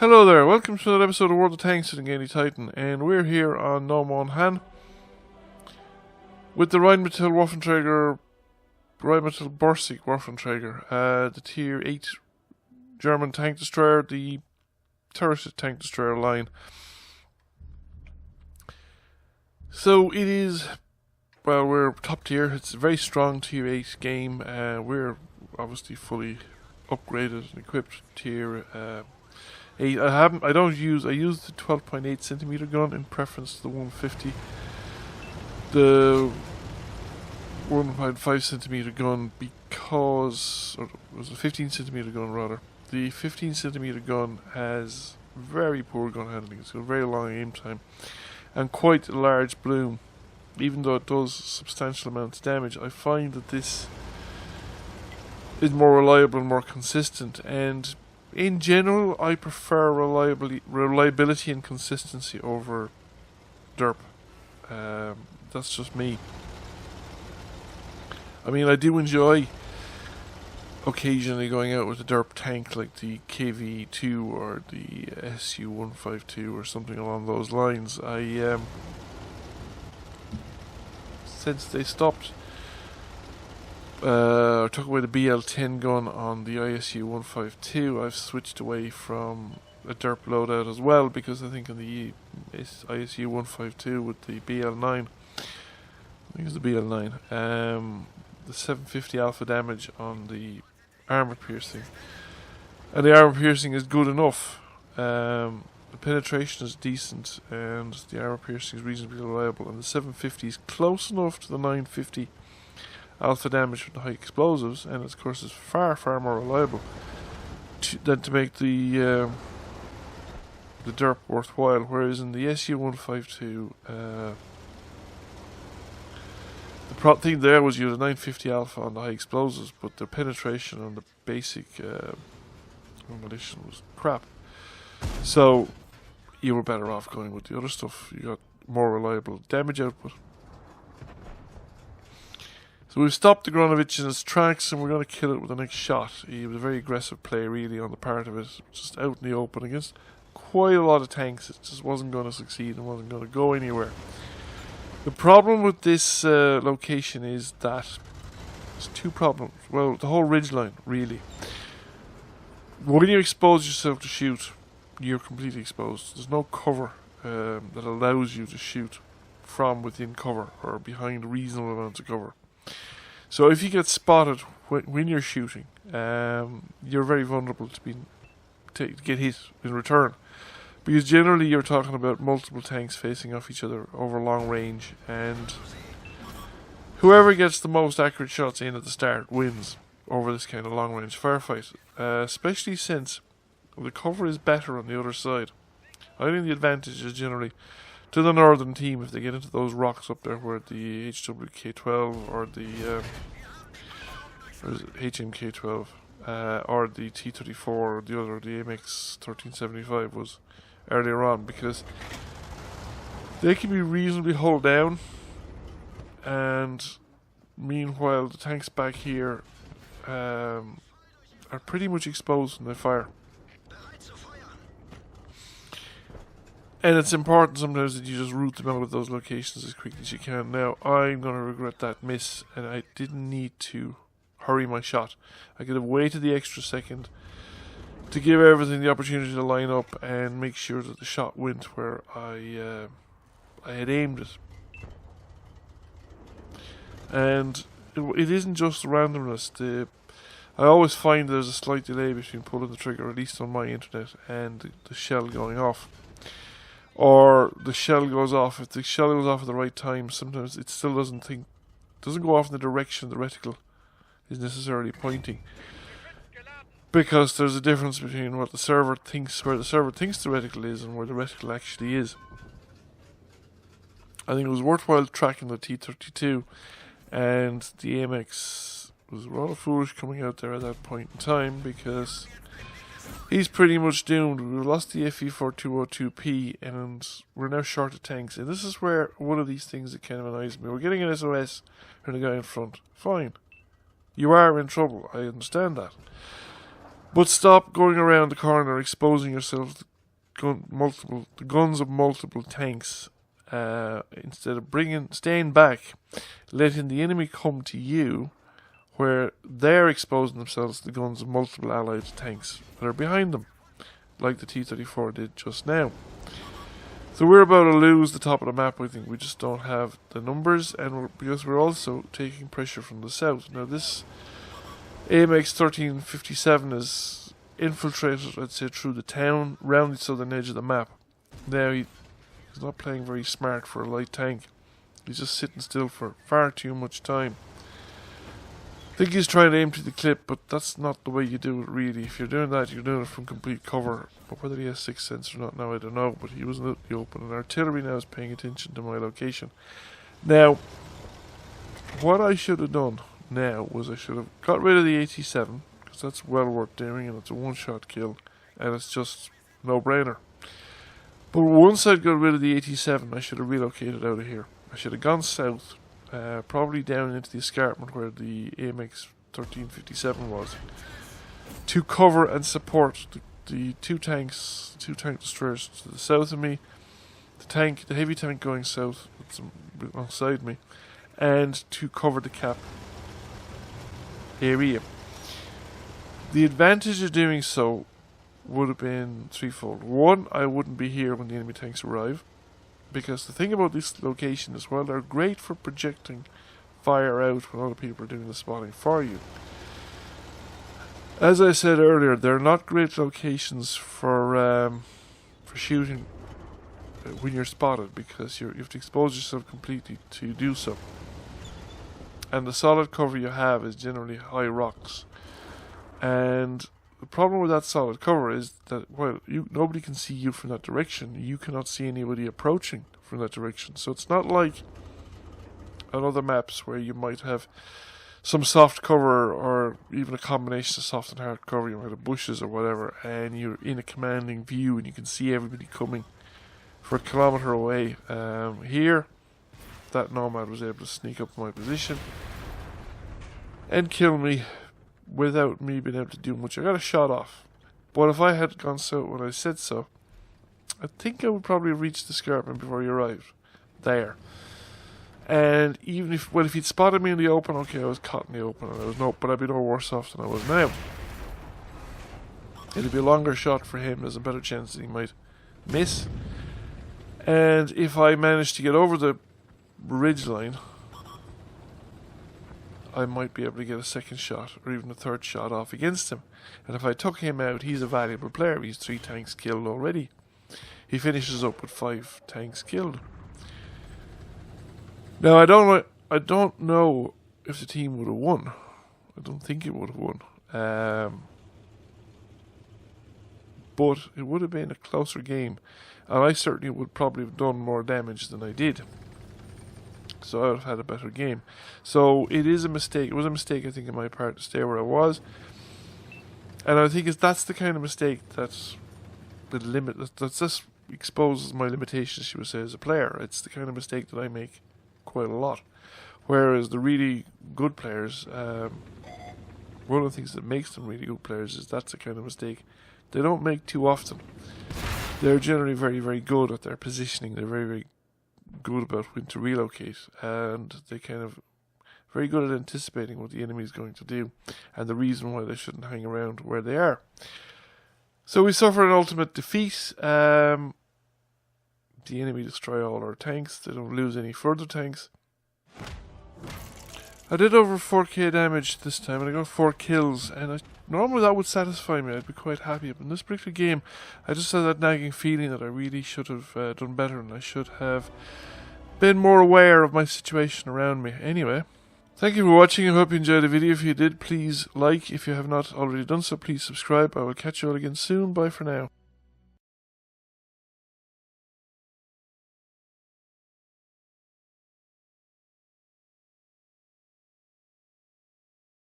Hello there, welcome to another episode of World of Tanks with Gainy Titan, and we're here on Nomonham with the Rheinmetall Waffentrager, Rheinmetall Borsig Waffentrager, the Tier 8 German tank destroyer, the turreted tank destroyer line. So it is, well, we're top tier. It's a very strong Tier 8 game. We're obviously fully upgraded and equipped Tier 8. I use the 12.8 centimeter gun in preference to the 150. The 1.5 centimeter gun because, or it was a 15 centimeter gun rather. The 15 centimeter gun has very poor gun handling. It's got a very long aim time and quite a large bloom. Even though it does substantial amounts of damage, I find that this is more reliable and more consistent, and in general I prefer reliability and consistency over derp. That's just me. I mean, I do enjoy occasionally going out with a derp tank like the KV2 or the SU-152 or something along those lines. Since they stopped took away the BL-10 gun on the ISU-152, I've switched away from a derp loadout as well, because I think on the ISU-152 with the BL-9, I think it's the BL-9, the 750 alpha damage on the armor piercing, and the armor piercing is good enough. The penetration is decent and the armor piercing is reasonably reliable, and the 750 is close enough to the 950 alpha damage from the high explosives, and of course is far more reliable than to make the derp worthwhile. Whereas in the SU-152, the thing there was you had a 950 alpha on the high explosives, but the penetration on the basic ammunition was crap. So you were better off going with the other stuff. You got more reliable damage output. So we've stopped the Gronovich in its tracks, and we're going to kill it with the next shot. He was a very aggressive play really on the part of it, just out in the open against quite a lot of tanks. It just wasn't going to succeed and wasn't going to go anywhere. The problem with this location is that there's two problems. Well, the whole ridgeline, really. When you expose yourself to shoot, you're completely exposed. There's no cover that allows you to shoot from within cover or behind reasonable amounts of cover. So if you get spotted when you're shooting, you're very vulnerable to get hit in return, because generally you're talking about multiple tanks facing off each other over long range, and whoever gets the most accurate shots in at the start wins over this kind of long range firefight, especially since the cover is better on the other side. I think the advantage is generally to the northern team if they get into those rocks up there where the HWK-12 or the HMK-12 or the T-34 or the other, the AMX-1375 was earlier on, because they can be reasonably hulled down, and meanwhile the tanks back here are pretty much exposed when they fire. And it's important sometimes that you just root them out of those locations as quickly as you can. Now, I'm going to regret that miss, and I didn't need to hurry my shot. I could have waited the extra second to give everything the opportunity to line up and make sure that the shot went where I had aimed it. And it isn't just randomness. I always find there's a slight delay between pulling the trigger, at least on my internet, and the shell going off. Or the shell goes off. If the shell goes off at the right time, sometimes it still doesn't go off in the direction the reticle is necessarily pointing, because there's a difference between what the server thinks, where the server thinks the reticle is, and where the reticle actually is. I think it was worthwhile tracking the T-32, and the AMX was rather foolish coming out there at that point in time, because he's pretty much doomed. We lost the FE-4202P, and we're now short of tanks. And this is where one of these things that kind of annoys me. We're getting an SOS and a guy in front. Fine. You are in trouble. I understand that. But stop going around the corner exposing yourself the guns of multiple tanks. Instead of staying back, letting the enemy come to you, where they're exposing themselves to the guns of multiple allied tanks that are behind them, like the T-34 did just now. So we're about to lose the top of the map. I think we just don't have the numbers, and because we're also taking pressure from the south. Now this AMX 1357 is infiltrated, I'd say, through the town, round the southern edge of the map. Now he's not playing very smart for a light tank. He's just sitting still for far too much time. I think he's trying to aim to the clip, but that's not the way you do it really. If you're doing that, you're doing it from complete cover. But whether he has sixth sense or not now, I don't know. But he was in the open, and artillery now is paying attention to my location. Now, what I should have done now was I should have got rid of the 87, because that's well worth doing, and it's a one-shot kill, and it's just no-brainer. But once I'd got rid of the 87, I should have relocated out of here. I should have gone south, probably down into the escarpment where the AMX 1357 was, to cover and support the two tank destroyers to the south of me, the heavy tank going south alongside me, and to cover the cap area. The advantage of doing so would have been threefold. One, I wouldn't be here when the enemy tanks arrive, because the thing about this location is, while they're great for projecting fire out when other people are doing the spotting for you, as I said earlier, they're not great locations for shooting when you're spotted, because you have to expose yourself completely to do so. And the solid cover you have is generally high rocks. And the problem with that solid cover is that, well, nobody can see you from that direction. You cannot see anybody approaching from that direction. So it's not like on other maps where you might have some soft cover, or even a combination of soft and hard cover. You might have bushes or whatever, and you're in a commanding view and you can see everybody coming for a kilometre away. Here, that nomad was able to sneak up my position and kill me without me being able to do much. I got a shot off, but if I had gone south when I said so, I think I would probably have reached the escarpment before he arrived there. And even if he'd spotted me in the open, okay, I was caught in the open, and but I'd be no worse off than I was now. It'd be a longer shot for him. There's a better chance that he might miss. And if I managed to get over the ridge line, I might be able to get a second shot, or even a third shot off against him. And if I took him out, he's a valuable player. He's 3 tanks killed already. He finishes up with 5 tanks killed. Now, I don't know if the team would have won. I don't think it would have won. But it would have been a closer game. And I certainly would probably have done more damage than I did. So I would have had a better game. So it is a mistake. It was a mistake, I think, on my part to stay where I was. And I think that's the kind of mistake that just exposes my limitations, she would say, as a player. It's the kind of mistake that I make quite a lot. Whereas the really good players, one of the things that makes them really good players is that's the kind of mistake they don't make too often. They're generally very, very good at their positioning. They're very, very good about when to relocate, and they kind of very good at anticipating what the enemy is going to do and the reason why they shouldn't hang around where they are. So we suffer an ultimate defeat. The enemy destroy all our tanks. They don't lose any further tanks. I did over 4k damage this time, and I got 4 kills, and normally that would satisfy me. I'd be quite happy, but in this particular game I just had that nagging feeling that I really should have done better, and I should have been more aware of my situation around me. Anyway, thank you for watching. I hope you enjoyed the video. If you did, please like. If you have not already done so, please subscribe. I will catch you all again soon. Bye for now.